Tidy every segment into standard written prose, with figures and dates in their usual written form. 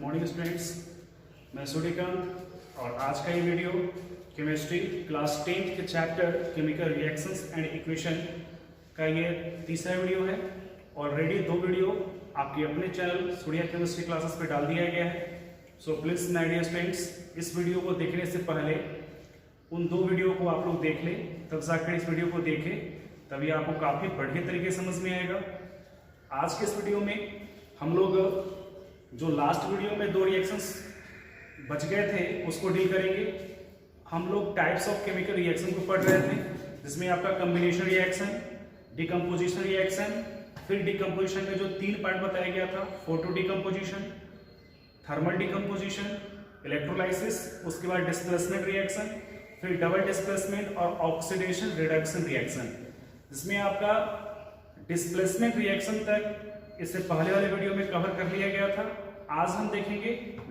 Morning students, मैं सूर्यकांत और आज का ये वीडियो केमिस्ट्री क्लास 10th के chapter chemical reactions and equation का ये तीसरा वीडियो है। ऑलरेडी 2 वीडियो आपके अपने चैनल सूर्या केमिस्ट्री क्लासेस पे डाल दिया गया है। So please my dear students, इस वीडियो को देखने से पहले उन 2 वीडियो को आप लोग देख लें, तब जाकर इस वीडियो को देखें, तभी आपको काफ़ी बढ़िया तरीके से समझ में आएगा। आज के इस वीडियो में हम लोग जो लास्ट वीडियो में 2 रिएक्शंस बच गए थे उसको डील करेंगे। हम लोग टाइप्स ऑफ केमिकल रिएक्शन को पढ़ रहे थे, जिसमें आपका कॉम्बिनेशन रिएक्शन, डिकम्पोजिशन रिएक्शन, फिर डिकम्पोजिशन में जो 3 पार्ट बताया गया था, photo decomposition, thermal decomposition, electrolysis, उसके बाद डिस्प्लेसमेंट रिएक्शन, फिर डबल डिस्प्लेसमेंट और ऑक्सीडेशन रिडक्शन रिएक्शन, जिसमें आपका डिस्प्लेसमेंट रिएक्शन तक इससे पहले वाले वीडियो में कवर कर लिया गया था। आज हम देखेंगे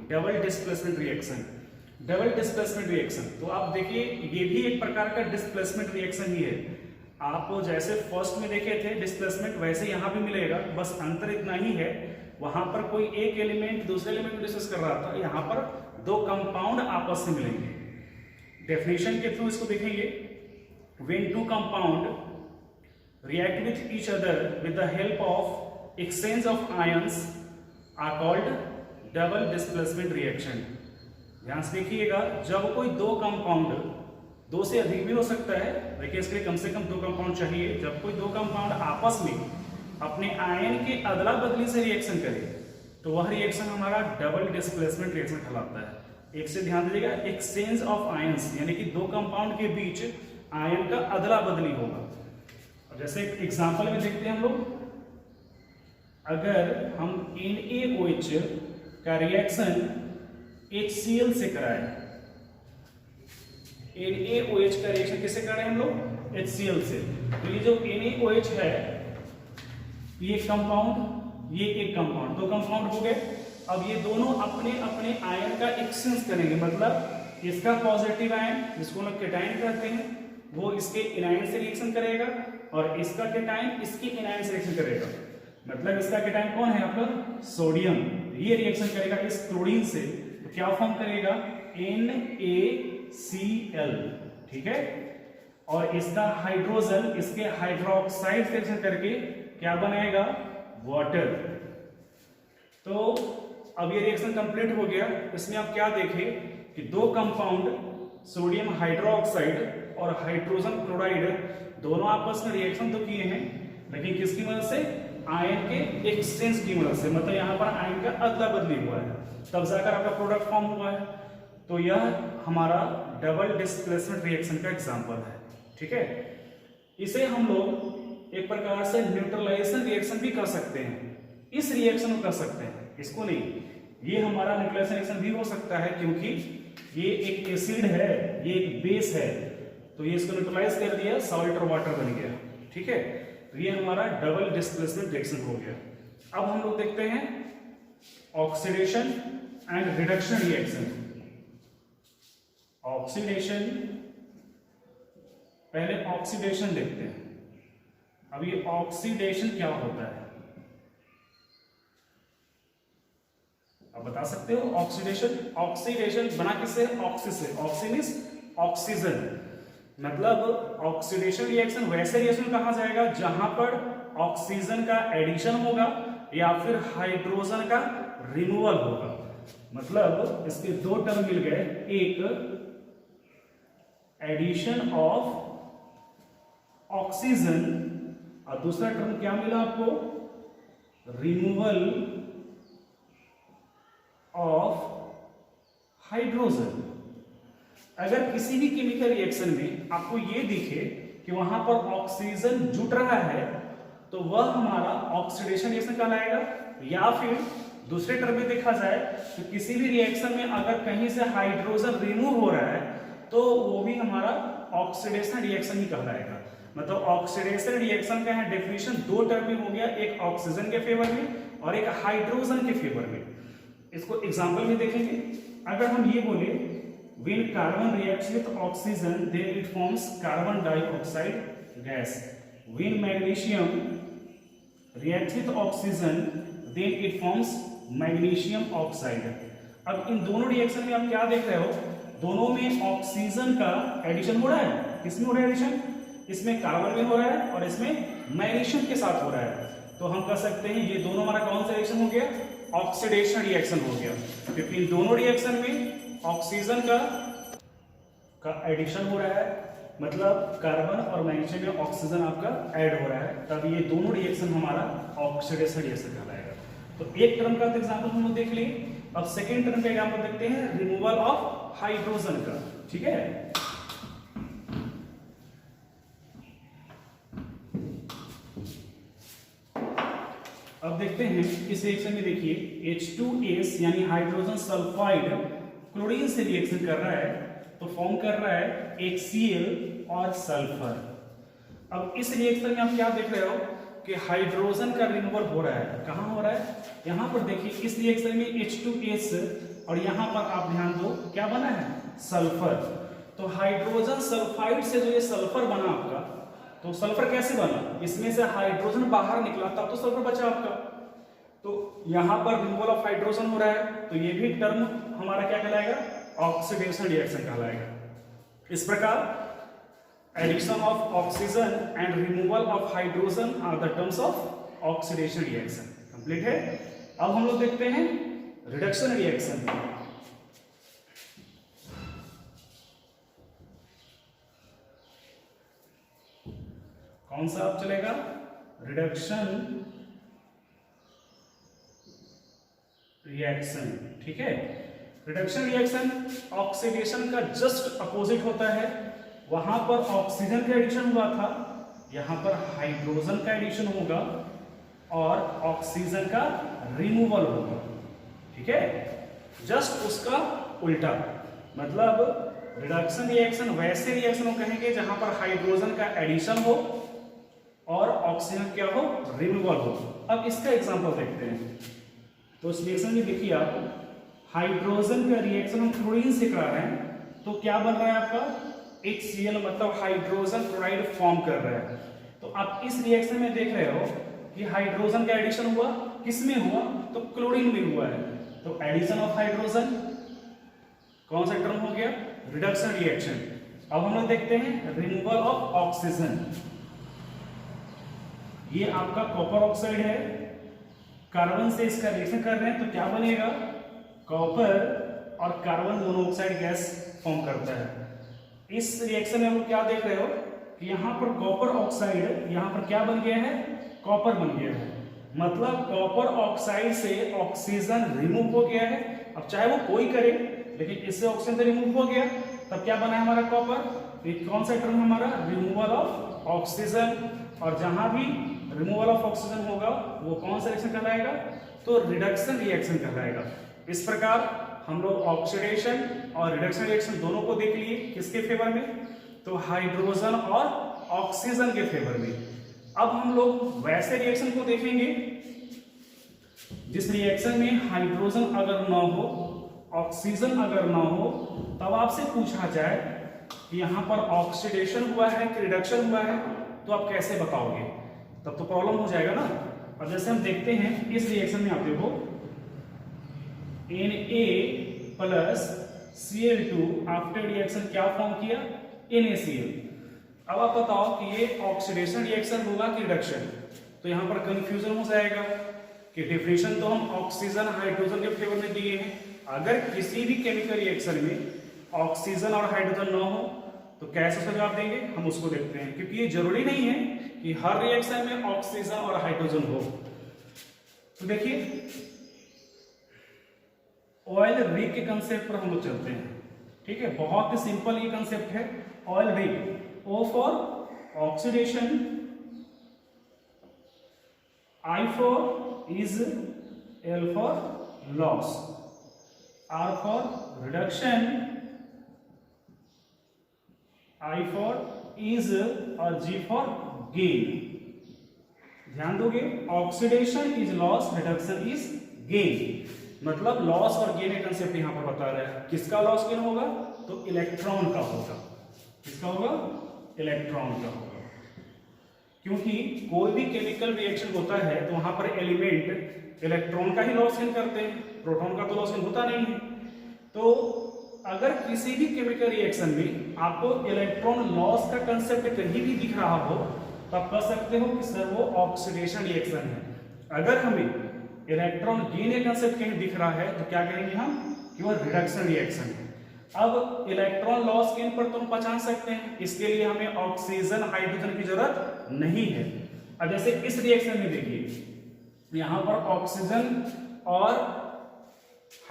double displacement reaction. Double displacement reaction तो आप देखिए, ये भी एक प्रकार का डिस्प्लेसमेंट रिएक्शन ही है। आप जैसे फर्स्ट में देखे थे डिस्प्लेसमेंट, वैसे यहाँ भी मिलेगा, बस अंतर इतना ही है, वहां पर कोई एक एलिमेंट दूसरे एलिमेंट को डिस्कस कर रहा था, यहाँ पर 2 कंपाउंड आपस में मिलेंगे। डेफिनेशन के थ्रू इसको देखेंगे। When 2 compound react with each other with the help of exchange of ions are called double displacement reaction। ध्यान से देखिएगा, जब कोई 2 कंपाउंड, 2 से अधिक भी हो सकता है, लेकिन इसके लिए कम से कम 2 कंपाउंड चाहिए। जब कोई 2 कंपाउंड आपस में अपने आयन के अदला बदली से रिएक्शन करे तो वह रिएक्शन हमारा डबल डिस्प्लेसमेंट रिएक्शन कहलाता है। एक से ध्यान दीजिएगा, एक्सचेंज ऑफ आयंस, यानी कि 2 कंपाउंड के बीच आयन का अदला बदली होगा। जैसे एग्जांपल में देखते हैं हम लोग, अगर हम NaOH का रिएक्शन HCl से कराएं, NaOH का रिएक्शन किससे कर रहे हैं हम लोग? HCl से। तो ये जो NaOH है, ये एक कंपाउंड, ये एक कंपाउंड, 2 कंपाउंड हो गए। अब ये दोनों अपने अपने आयन का एक्सचेंज करेंगे, मतलब इसका पॉजिटिव आयन, जिसको हम कैटायन कहते हैं, वो इसके एनायन से रिएक्शन करेगा और इसका कैटायन इसकी एनायन से रिएक्शन करेगा। मतलब इसका कैटायन कौन है आपका? सोडियम। ये रिएक्शन करेगा इस क्लोरीन से, तो क्या फॉर्म करेगा? NaCl, ठीक है। और इसका हाइड्रोजन इसके हाइड्रोक्साइड से रिएक्शन करके क्या बनाएगा? वाटर। तो अब ये रिएक्शन कंप्लीट हो गया। इसमें आप क्या देखें कि 2 कंपाउंड सोडियम हाइड्रोक्साइड और हाइड्रोजन क्लोराइड दोनों आपस में रिएक्शन तो किए हैं, लेकिन किसकी मदद से? आयन के एक्सचेंज की मदद से। मतलब यहाँ पर आयन का अदला बदली हुआ है, तब जाकर आपका प्रोडक्ट फॉर्म हुआ है। तो यह हमारा डबल डिस्प्लेसमेंट रिएक्शन का एग्जांपल है, ठीक है। इसे हम लोग एक प्रकार से न्यूट्रलाइजेशन रिएक्शन भी कर सकते हैं। इस रिएक्शन को कर सकते हैं, इसको नहीं। ये हमारा न्यूट्रलाइजेशन रिएक्शन भी हो सकता है, क्योंकि ये एक एसिड है, ये एक बेस है, तो ये इसको न्यूट्रलाइज कर दिया, सॉल्ट और वाटर बन गया, ठीक है। तो ये हमारा डबल डिस्प्लेसमेंट रिएक्शन हो गया। अब हम लोग देखते हैं oxidation and reduction reaction. Oxidation, पहले ऑक्सीडेशन देखते हैं। अब ये ऑक्सीडेशन क्या होता है, आप बता सकते हो? ऑक्सीडेशन, ऑक्सीडेशन बना किससे? ऑक्सी से। Oxy means oxygen. मतलब ऑक्सीडेशन रिएक्शन वैसे रिएक्शन कहा जाएगा जहां पर ऑक्सीजन का एडिशन होगा या फिर हाइड्रोजन का रिमूवल होगा। मतलब इसके 2 टर्म मिल गए, एक एडिशन ऑफ ऑक्सीजन और दूसरा टर्म क्या मिला आपको? Removal of hydrogen. अगर किसी भी केमिकल रिएक्शन में आपको ये दिखे कि वहां पर ऑक्सीजन जुट रहा है, तो वह हमारा ऑक्सीडेशन रिएक्शन कहलाएगा। या फिर दूसरे टर्म में देखा जाए तो किसी भी रिएक्शन में अगर कहीं से हाइड्रोजन रिमूव हो रहा है, तो वो भी हमारा ऑक्सीडेशन रिएक्शन ही कहलाएगा। मतलब ऑक्सीडेशन रिएक्शन का है डेफिनेशन 2 टर्म में हो गया, एक ऑक्सीजन के फेवर में और एक हाइड्रोजन के फेवर में। इसको एग्जांपल में देखेंगे। अगर हम ये बोले, when carbon reacts with oxygen then it forms carbon dioxide gas, when magnesium reacts with oxygen then it forms magnesium oxide. अब इन दोनों रिएक्शन में आप क्या देख रहे हो, दोनों में ऑक्सीजन का एडिशन हो रहा है। किसमें हो रहा है एडिशन? इसमें कार्बन में हो रहा है और इसमें मैग्नीशियम के साथ हो रहा है। तो हम कह सकते हैं ये दोनों हमारा कौन सा रिएक्शन हो गया? ऑक्सीडेशन रिएक्शन हो गया, क्योंकि इन दोनों रिएक्शन में ऑक्सीजन का एडिशन हो रहा है, मतलब कार्बन और मैग्नीशियम में ऑक्सीजन आपका ऐड हो रहा है, तब ये दोनों रिएक्शन हमारा ऑक्सीडेशन रिएक्शन कहलाएगा। तो एक टर्म का एग्जांपल हम लोग देख लिए। अब सेकेंड टर्म का एग्जांपल देखते हैं, रिमूवल ऑफ हाइड्रोजन का। ठीक है, अब देखते हैं इस रिएक्शन में। देखिए H2S यानी हाइड्रोजन सल्फाइड क्लोरीन से रिएक्शन कर रहा है, तो फॉर्म कर रहा है HCl और सल्फर। अब इस रिएक्शन में आप क्या देख रहे हो कि हाइड्रोजन का रिमूवल हो रहा है। कहां हो रहा है? यहां पर देखिए इस रिएक्शन में H2S और यहां पर आप ध्यान दो क्या बना है? सल्फर। तो हाइड्रोजन सल्फाइड से जो ये सल्फर बना आपका, तो सल्फर कैसे बना? इसमें से हाइड्रोजन बाहर निकला तब तो सल्फर बचा आपका। तो यहां पर रिमूवल ऑफ हाइड्रोजन हो रहा है, तो ये भी टर्म हमारा क्या कहलाएगा? ऑक्सीडेशन रिएक्शन कहलाएगा। इस प्रकार addition of oxygen and removal of hydrogen are the terms of oxidation reaction. Complete है। अब हम लोग देखते हैं रिडक्शन रिएक्शन। कौन सा अब चलेगा? Reduction reaction. ठीक है, रिडक्शन रिएक्शन ऑक्सीडेशन का जस्ट अपोजिट होता है। वहां पर ऑक्सीजन का एडिशन हुआ था, यहां पर हाइड्रोजन का एडिशन होगा और ऑक्सीजन का रिमूवल होगा। ठीक है, जस्ट उसका उल्टा। मतलब रिडक्शन रिएक्शन वैसे रिएक्शन को कहेंगे जहां पर हाइड्रोजन का एडिशन हो और ऑक्सीजन क्या हो? रिमूवल हो। अब इसका एग्जांपल देखते हैं। तो इस रिएक्शन में देखिए आप, हाइड्रोजन का रिएक्शन हम क्लोरीन से करा रहे हैं, तो क्या बन रहा है आपका? HCl, मतलब हाइड्रोजन क्लोराइड फॉर्म कर रहा है। तो आप इस रिएक्शन में देख रहे हो कि हाइड्रोजन का एडिशन हुआ, किसमें हुआ? तो क्लोरीन में हुआ है। तो एडिशन ऑफ हाइड्रोजन कौन सा टर्म हो गया? Reduction reaction. अब हम लोग देखते हैं रिमूवल ऑफ ऑक्सीजन। ये आपका कॉपर ऑक्साइड है, कार्बन से इसका रिएक्शन कर रहे हैं, तो क्या बनेगा? कॉपर और कार्बन मोनोऑक्साइड गैस फॉर्म करता है। इस रिएक्शन में हम क्या देख रहे हो कि यहाँ पर कॉपर ऑक्साइड, यहाँ पर क्या बन गया है? कॉपर बन गया है। मतलब कॉपर ऑक्साइड से ऑक्सीजन रिमूव हो गया है। अब चाहे वो कोई करे, लेकिन इससे ऑक्सीजन रिमूव हो गया, तब क्या बना है हमारा? कॉपर। एक कौन सा टर्म हमारा? Removal of oxygen. और जहां भी रिमूवल ऑफ ऑक्सीजन होगा वो कौन सा रिएक्शन कहलाएगा? तो रिडक्शन रिएक्शन कहलाएगा। इस प्रकार हम लोग ऑक्सीडेशन और रिडक्शन रिएक्शन दोनों को देख लिए। किसके फेवर में? तो हाइड्रोजन और ऑक्सीजन के फेवर में। अब हम लोग वैसे रिएक्शन को देखेंगे जिस रिएक्शन में हाइड्रोजन अगर ना हो, ऑक्सीजन अगर ना हो, तब आपसे पूछा जाए कि यहां पर ऑक्सीडेशन हुआ है कि रिडक्शन हुआ है, तो आप कैसे बताओगे? तब तो प्रॉब्लम हो जाएगा ना। और जैसे हम देखते हैं इस रिएक्शन में, आप देखो Na plus Cl2 after reaction क्या फॉर्म किया? NaCl। अब आप बताओ कि ये ऑक्सीडेशन रिएक्शन होगा कि रिडक्शन? तो यहां पर कंफ्यूजन हो जाएगा कि डेफिनेशन तो हम ऑक्सीजन हाइड्रोजन के फेवर में दिए हैं। अगर किसी भी केमिकल रिएक्शन में ऑक्सीजन और हाइड्रोजन ना हो तो कैसे उसका जवाब देंगे? हम उसको देखते हैं, क्योंकि ये जरूरी नहीं है कि हर रिएक्शन में ऑक्सीजन और हाइड्रोजन हो। तो देखिए ऑयल रिग के कंसेप्ट पर हम लोग चलते हैं। ठीक है, बहुत ही सिंपल ये कंसेप्ट है। Oil rig, O for oxidation, I for is, L for loss, R for reduction, I for is और G फॉर गेन। ध्यान दोगे, oxidation is loss, reduction is gain. मतलब लॉस और गेन का कंसेप्ट यहां पर बता रहा है। किसका लॉस गेन होगा? तो इलेक्ट्रॉन का होगा। किसका होगा? इलेक्ट्रॉन का होगा। क्योंकि कोई भी केमिकल रिएक्शन होता है तो वहां पर एलिमेंट इलेक्ट्रॉन का ही लॉस इन करते हैं, प्रोटॉन का तो लॉस इन होता नहीं है। तो अगर किसी भी केमिकल रिएक्शन में आपको इलेक्ट्रॉन लॉस का कंसेप्ट कहीं भी दिख रहा हो तो आप कह सकते हो कि सर वो ऑक्सीडेशन रिएक्शन है। अगर हमें इलेक्ट्रॉन गेन का कंसेप्ट कहीं दिख रहा है तो क्या कहेंगे हम कि वो रिडक्शन रिएक्शन है। अब इलेक्ट्रॉन लॉस गेन पर तो हम पहचान सकते हैं, इसके लिए हमें ऑक्सीजन हाइड्रोजन की जरूरत नहीं है। अब जैसे इस रिएक्शन में देखिए यहां पर ऑक्सीजन और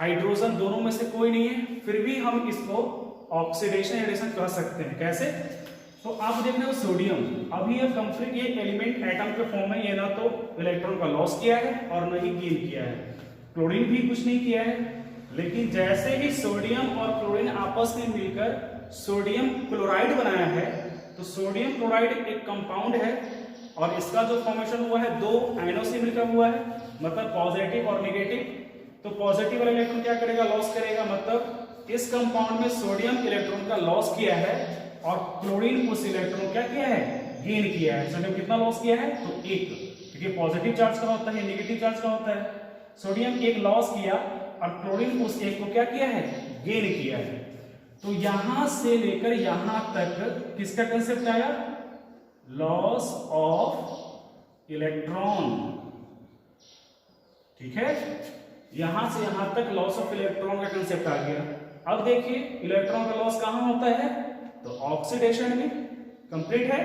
हाइड्रोजन दोनों में से कोई नहीं है, फिर भी हम इसको ऑक्सीडेशन रिएक्शन कह सकते हैं। कैसे? तो आप देख रहे हो सोडियम, अभी ये कंप्लीट ये एलिमेंट एटम के फॉर्म में, ये ना तो इलेक्ट्रॉन का लॉस किया है और न ही गेन किया है। क्लोरीन भी कुछ नहीं किया है, लेकिन जैसे ही सोडियम और क्लोरीन आपस में मिलकर सोडियम क्लोराइड बनाया है, तो सोडियम क्लोराइड एक कंपाउंड है और इसका जो फॉर्मेशन हुआ है दो आयनों से मिलकर हुआ है, मतलब पॉजिटिव और नेगेटिव। तो पॉजिटिव वाला इलेक्ट्रॉन क्या करेगा? लॉस करेगा, मतलब इस कंपाउंड में सोडियम इलेक्ट्रॉन का लॉस किया है और क्लोरीन उस इलेक्ट्रॉन क्या किया है? गेन किया है। सोडियम कितना लॉस किया है? तो एक, क्योंकि पॉजिटिव चार्ज का होता है, नेगेटिव चार्ज का होता है। सोडियम एक लॉस किया और क्लोरीन उस एक को क्या किया है? गेन किया है। तो यहां से लेकर यहां तक किसका कंसेप्ट आया? Loss of electron. ठीक है, यहां से यहां तक लॉस ऑफ इलेक्ट्रॉन का कंसेप्ट आ गया। अब देखिए इलेक्ट्रॉन का लॉस कहां होता है? तो ऑक्सीडेशन में। कंप्लीट है,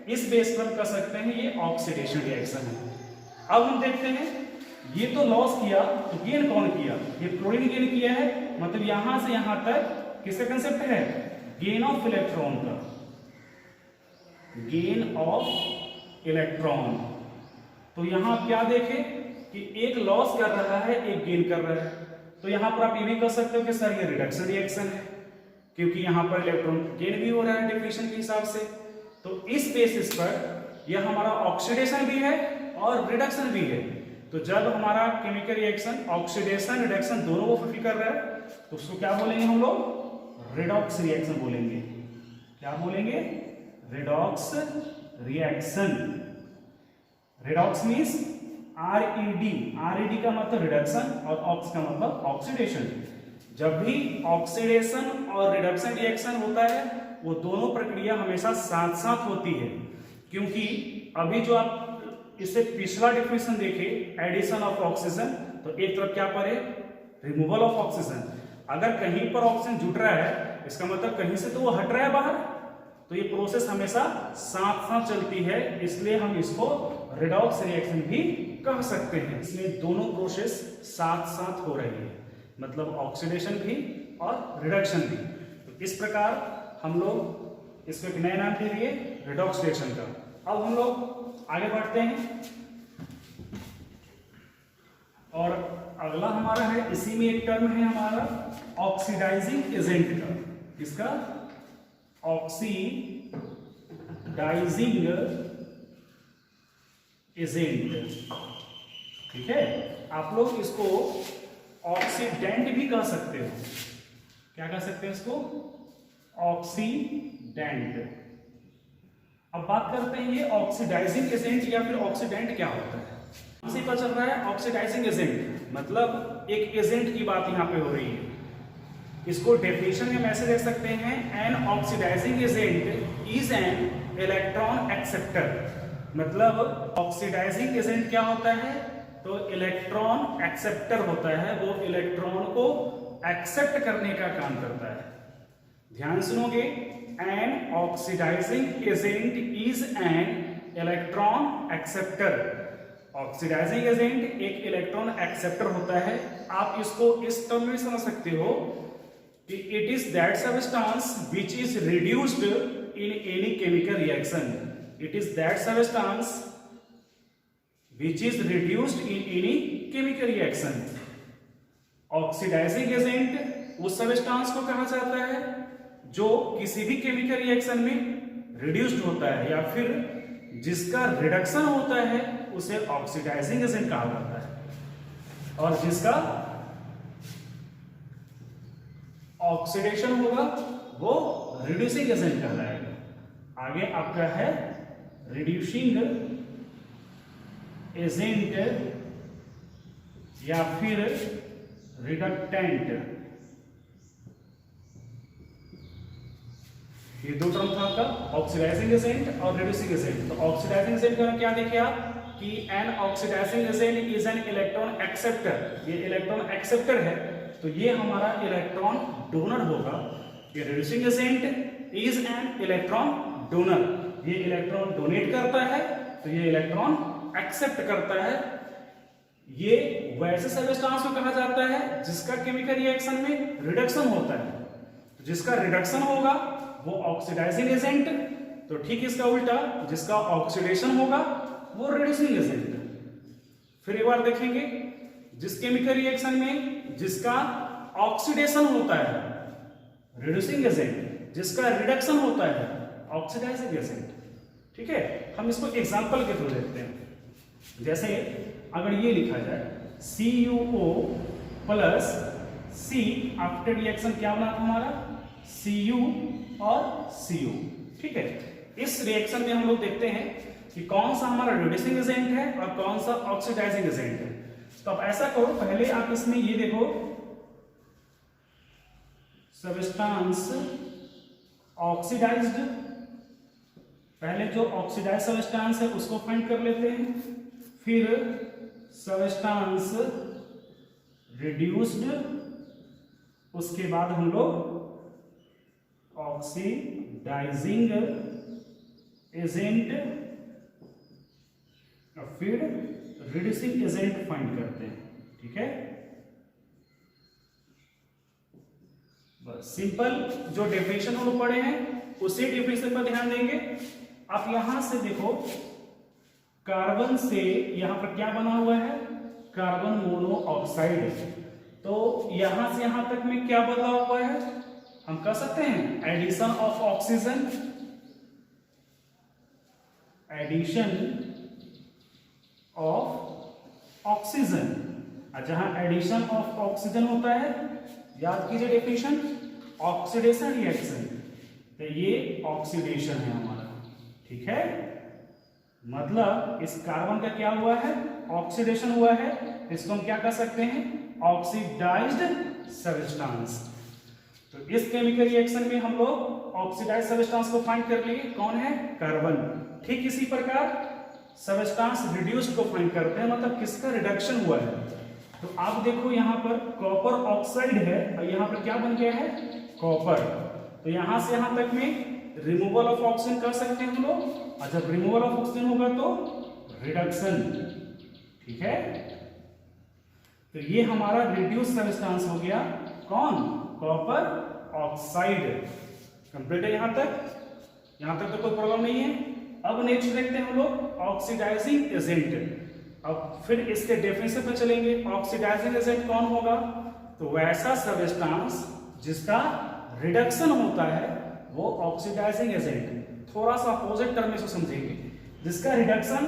इस बेस पर हम कह सकते हैं ये ऑक्सीडेशन रिएक्शन है। अब हम देखते हैं ये तो लॉस किया, तो गेन कौन किया? ये क्लोरीन गेन किया है, मतलब यहां से यहां तक किसका कंसेप्ट है? गेन ऑफ इलेक्ट्रॉन का, गेन ऑफ इलेक्ट्रॉन। तो यहां क्या देखें कि एक लॉस कर रहा है, एक गेन कर रहा है। तो यहां पर आप ये भी कह सकते हो कि सर ये रिडक्शन रिएक्शन है, क्योंकि यहां पर इलेक्ट्रॉन गेन भी हो रहा है डिफ्यूजन के हिसाब से। तो इस बेसिस पर यह हमारा ऑक्सीडेशन भी है और रिडक्शन भी है। तो जब हमारा केमिकल रिएक्शन ऑक्सीडेशन रिडक्शन दोनों को फुलफिल कर रहा है तो उसको क्या बोलेंगे हम लोग? रिडॉक्स रिएक्शन बोलेंगे। क्या बोलेंगे? Redox reaction. Redox means RED का मतलब रिडक्शन और ऑक्स का मतलब ऑक्सीडेशन। जब भी ऑक्सीडेशन और रिडक्शन रिएक्शन होता है वो दोनों प्रक्रिया हमेशा साथ साथ होती है, क्योंकि अभी जो आप इससे पिछला डिफिनेशन देखें एडिशन ऑफ ऑक्सीजन, तो एक तरफ क्या पर है? Removal of oxygen. अगर कहीं पर ऑक्सीजन जुट रहा है इसका मतलब कहीं से तो वो हट रहा है बाहर। तो ये प्रोसेस हमेशा साथ साथ चलती है, इसलिए हम इसको रिडॉक्स रिएक्शन भी कह सकते हैं। इसमें दोनों प्रोसेस साथ साथ हो रही है, मतलब ऑक्सीडेशन भी और रिडक्शन भी। तो इस प्रकार हम लोग इसको एक नया नाम दे दिए रिडॉक्स रिएक्शन का। अब हम लोग आगे बढ़ते हैं और अगला हमारा है, इसी में एक टर्म है हमारा ऑक्सीडाइजिंग एजेंट का। किसका? Oxidising agent. ठीक है, आप लोग इसको ऑक्सीडेंट भी कह सकते हो। क्या कह सकते हैं इसको? ऑक्सीडेंट। अब बात करते हैं ये ऑक्सीडाइजिंग एजेंट या फिर ऑक्सीडेंट क्या होता है। हमसे पता चल रहा है ऑक्सीडाइजिंग एजेंट मतलब एक एजेंट की बात यहाँ पे हो रही है। इसको डेफिनेशन में ऐसे देख सकते हैं, an oxidising agent is an electron acceptor. मतलब ऑक्सीडाइजिंग एजेंट क्या होता है? तो इलेक्ट्रॉन एक्सेप्टर होता है, वो इलेक्ट्रॉन को एक्सेप्ट करने का काम करता है। ध्यान सुनोगे, an oxidising agent is an electron acceptor. Oxidising agent एक इलेक्ट्रॉन एक्सेप्टर होता है। आप इसको इस टर्म में समझ सकते हो कि it is that substance which is reduced in any chemical reaction. It is that substance which is reduced in any chemical reaction. Oxidising agent उस सब्सटेंस को कहा जाता है जो किसी भी केमिकल रिएक्शन में रिड्यूस्ड होता है या फिर जिसका रिडक्शन होता है उसे ऑक्सीडाइजिंग एजेंट कहा जाता है, और जिसका ऑक्सीडेशन होगा वो रिड्यूसिंग एजेंट कहलाएगा। आगे आपका है रिड्यूसिंग एजेंट या फिर रिडक्टेंट, ये दो टर्म था आपका, ऑक्सीडाइजिंग एजेंट और रिड्यूसिंग एजेंट। तो ऑक्सीडाइजिंग एजेंट का क्या देखे आप कि an oxidising agent is an electron acceptor, ये इलेक्ट्रॉन एक्सेप्टर है, तो ये हमारा इलेक्ट्रॉन डोनर होगा। ये reducing agent is an electron donor, ये इलेक्ट्रॉन डोनेट करता है, तो ये इलेक्ट्रॉन एक्सेप्ट करता है। ये वैसे सब्सटेंस को कहा जाता है जिसका केमिकल रिएक्शन में रिडक्शन होता है, जिसका रिडक्शन होगा वो ऑक्सीडाइजिंग एजेंट, तो ठीक इसका उल्टा जिसका ऑक्सीडेशन होगा वो रिड्यूसिंग एजेंट। फिर एक बार देखेंगे, जिस केमिकल रिएक्शन में जिसका ऑक्सीडेशन होता है रिड्यूसिंग एजेंट, जिसका रिडक्शन होता है ऑक्सीडाइजिंग एजेंट। ठीक है, हम इसको एग्जांपल के थ्रू देखते हैं। जैसे अगर ये लिखा जाए CuO plus C, after reaction क्या बना था हमारा Cu और Cu। ठीक है, इस रिएक्शन में हम लोग देखते हैं कि कौन सा हमारा रिड्यूसिंग एजेंट है और कौन सा ऑक्सीडाइजिंग एजेंट है। तो अब ऐसा करो, पहले आप इसमें ये देखो सब्सटेंस ऑक्सीडाइज्ड, पहले जो ऑक्सीडाइज सब्सटेंस है उसको फाइंड कर लेते हैं, फिर सब्सटेंस रिड्यूस्ड, उसके बाद हम लोग ऑक्सीडाइजिंग एजेंट और फिर रिड्यूसिंग एजेंट फाइंड करते हैं। ठीक है, बस सिंपल जो डेफिनेशन हम लोग पढ़े हैं उसी डेफिनेशन पर ध्यान देंगे। आप यहां से देखो, कार्बन से यहां पर क्या बना हुआ है कार्बन मोनोऑक्साइड, तो यहां से यहां तक में क्या बदला हुआ है, हम कह सकते हैं addition of oxygen, addition of oxygen. जहां एडिशन ऑफ ऑक्सीजन होता है, याद कीजिए डेफिनेशन, ऑक्सीडेशन रिएक्शन, तो ये ऑक्सीडेशन है हमारा। ठीक है, मतलब इस कार्बन का क्या हुआ है ऑक्सीडेशन हुआ है, इसको हम क्या कह सकते हैं ऑक्सीडाइज्ड सब्सटेंस। तो इस केमिकल रिएक्शन में हम लोग ऑक्सीडाइज्ड सब्सटेंस को फाइंड कर लिए, कौन है कार्बन। ठीक इसी प्रकार सब्सटेंस रिड्यूस्ड को फाइंड करते हैं, मतलब किसका रिडक्शन हुआ है। तो आप देखो यहाँ पर कॉपर ऑक्साइड है और यहाँ पर क्या बन गया है कॉपर, तो यहां से यहां तक में रिमूवल ऑफ ऑक्सीजन कर सकते हैं हम लोग, और जब रिमूवल ऑफ ऑक्सीजन होगा तो रिडक्शन। ठीक है, तो ये हमारा रिड्यूस सब्सटेंस हो गया, कौन कॉपर ऑक्साइड। कंप्लीट है यहां तक तो कोई प्रॉब्लम नहीं है। अब नेक्स्ट देखते हैं हम लोग ऑक्सीडाइजिंग एजेंट। अब फिर इसके डेफिनेशन पे चलेंगे, ऑक्सीडाइजिंग एजेंट कौन होगा, तो वैसा सब्सटेंस जिसका रिडक्शन होता है वो ऑक्सीडाइजिंग एजेंट। थोड़ा सा अपोजिट टर्म में से समझेंगे, जिसका रिडक्शन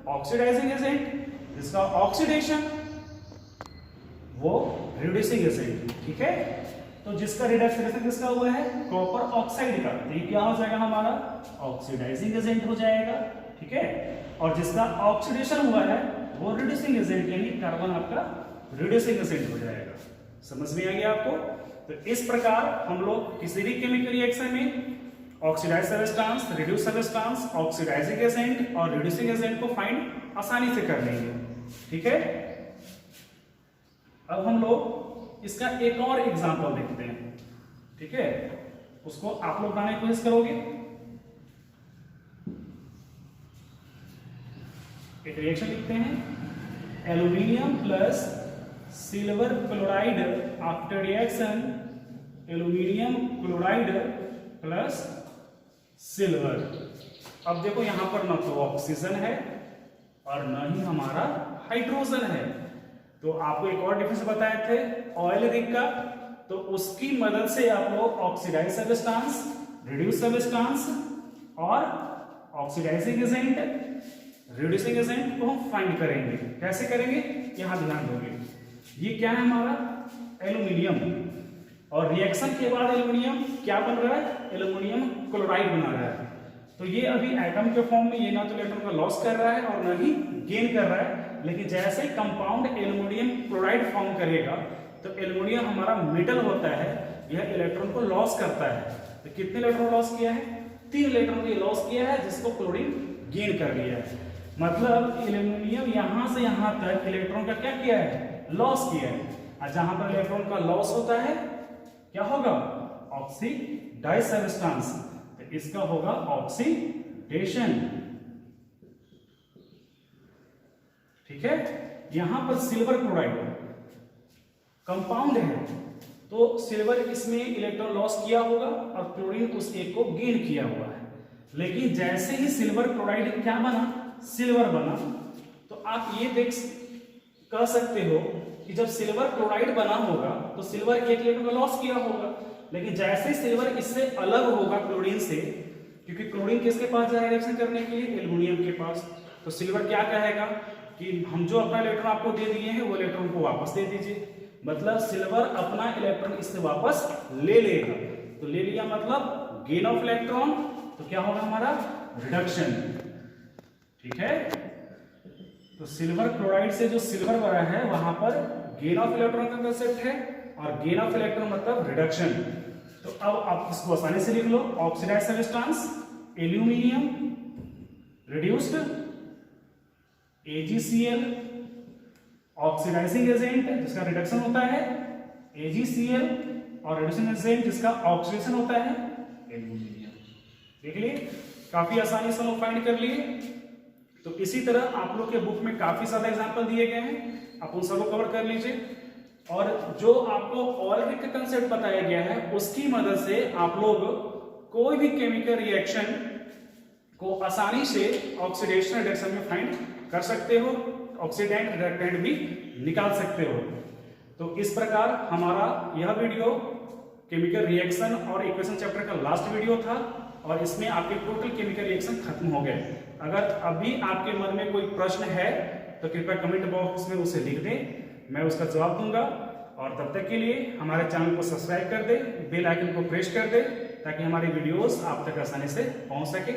ऑक्सीडाइजिंग एजेंट, जिसका ऑक्सीडेशन वो रिड्यूसिंग एजेंट। ठीक है, तो जिसका रिडक्शन किसका हुआ है कॉपर ऑक्साइड का, तो ये क्या हो जाएगा हमारा ऑक्सीडाइजिंग एजेंट हो जाएगा। ठीक है, और जिसका ऑक्सीडेशन हुआ है वो रिड्यूसिंग एजेंट, यानी कार्बन आपका रिड्यूसिंग एजेंट हो जाएगा। समझ में आ गया आपको। तो इस प्रकार हम लोग किसी भी केमिकल रिएक्शन में oxidise substance, reduce substance, oxidising agent और रिड्यूसिंग एजेंट को फाइंड आसानी से कर लेंगे। ठीक है, अब हम लोग इसका एक और एग्जांपल देखते हैं। ठीक है, उसको आप लोग बनाने की कोशिश करोगे। एक रिएक्शन लिखते हैं, aluminium plus silver chloride after reaction aluminium chloride plus silver. अब देखो यहां पर ना तो ऑक्सीजन है और ना ही हमारा हाइड्रोजन है। तो आपको एक और डिफरेंस बताए थे ऑयल रिग का, तो उसकी मदद से आप लोग ऑक्सीडाइज सब्सटेंस, रिड्यूस सब्सटेंस और ऑक्सीडाइजिंग एजेंट, रिड्यूसिंग एजेंट को हम फाइंड करेंगे। कैसे करेंगे यहां ध्यान दोगे। ये क्या है हमारा एल्यूमिनियम, और रिएक्शन के बाद एल्यूमिनियम क्या बन रहा है एल्यूमिनियम क्लोराइड बना रहा है। तो ये अभी एटम के फॉर्म में ये ना तो इलेक्ट्रॉन का लॉस कर रहा है और ना ही गेन कर रहा है, लेकिन जैसे कंपाउंड एल्युमिनियम क्लोराइड फॉर्म करेगा तो एल्युमिनियम हमारा मेटल होता है, यह इलेक्ट्रॉन को लॉस करता है। तो कितने इलेक्ट्रॉन लॉस किया है? 3 इलेक्ट्रॉन को लॉस किया है, जिसको क्लोरीन गेन कर लिया है। मतलब एल्युमिनियम यहां से यहां तक इलेक्ट्रॉन का क्या किया है? लॉस किया है। और जहां पर इलेक्ट्रॉन का लॉस होता है क्या होगा? ऑक्सीडाइज सब्सटेंस, तो इसका होगा ऑक्सीडेशन। ठीक है। यहां पर सिल्वर क्लोराइड कंपाउंड है, तो सिल्वर इसमें इलेक्ट्रॉन लॉस किया होगा और क्लोरीन उस एक को गेन किया हुआ है। लेकिन जैसे ही सिल्वर क्लोराइड क्या बना? सिल्वर बना। तो आप ये कह सकते हो कि जब सिल्वर क्लोराइड बना होगा तो सिल्वर एक इलेक्ट्रॉन का लॉस किया होगा, लेकिन जैसे सिल्वर इससे अलग होगा क्लोरीन से, क्योंकि क्लोरीन किसके पास जा रहा है रिएक्शन करने के लिए? एल्युमिनियम के पास। तो सिल्वर क्या कहेगा कि हम जो अपना इलेक्ट्रॉन आपको दे दिए हैं वो इलेक्ट्रॉन को वापस दे दीजिए। मतलब सिल्वर अपना इलेक्ट्रॉन इससे वापस ले लेगा। तो ले लिया मतलब गेन ऑफ इलेक्ट्रॉन, तो क्या होगा हमारा? रिडक्शन। ठीक है। तो सिल्वर क्लोराइड से जो सिल्वर बना है वहां पर गेन ऑफ इलेक्ट्रॉन का कंसेप्ट है, और गेन ऑफ इलेक्ट्रॉन मतलब रिडक्शन। तो अब आप इसको आसानी से लिख लो, oxidised substance aluminium reduced AgCl, oxidising agent जिसका रिडक्शन होता है AgCl, और रिडक्शन एजेंट जिसका ऑक्सीडेशन होता है एल्यूमिनियम। देख लिए, काफी आसानी से हम फाइंड कर लिए। तो इसी तरह आप लोग के बुक में काफी सारे एग्जांपल दिए गए हैं, आप उन सबको कवर कर लीजिए। और जो आपको ऑर्गेनिक का कंसेप्ट बताया गया है उसकी मदद से आप लोग कोई भी केमिकल रिएक्शन को आसानी से ऑक्सीडेशन रिडक्शन में फाइंड कर सकते हो, ऑक्सीडेंट रिडक्टेंट भी निकाल सकते हो। तो इस प्रकार हमारा यह वीडियो केमिकल रिएक्शन और इक्वेशन चैप्टर का लास्ट वीडियो था, और इसमें आपके टोटल केमिकल रिएक्शन खत्म हो गए। अगर अभी आपके मन में कोई प्रश्न है तो कृपया कमेंट बॉक्स में उसे लिख दें, मैं उसका जवाब दूंगा। और तब तक के लिए हमारे चैनल को सब्सक्राइब कर दे, बेल आइकन को प्रेस कर दे, ताकि हमारी वीडियोस आप तक आसानी से पहुंच सके।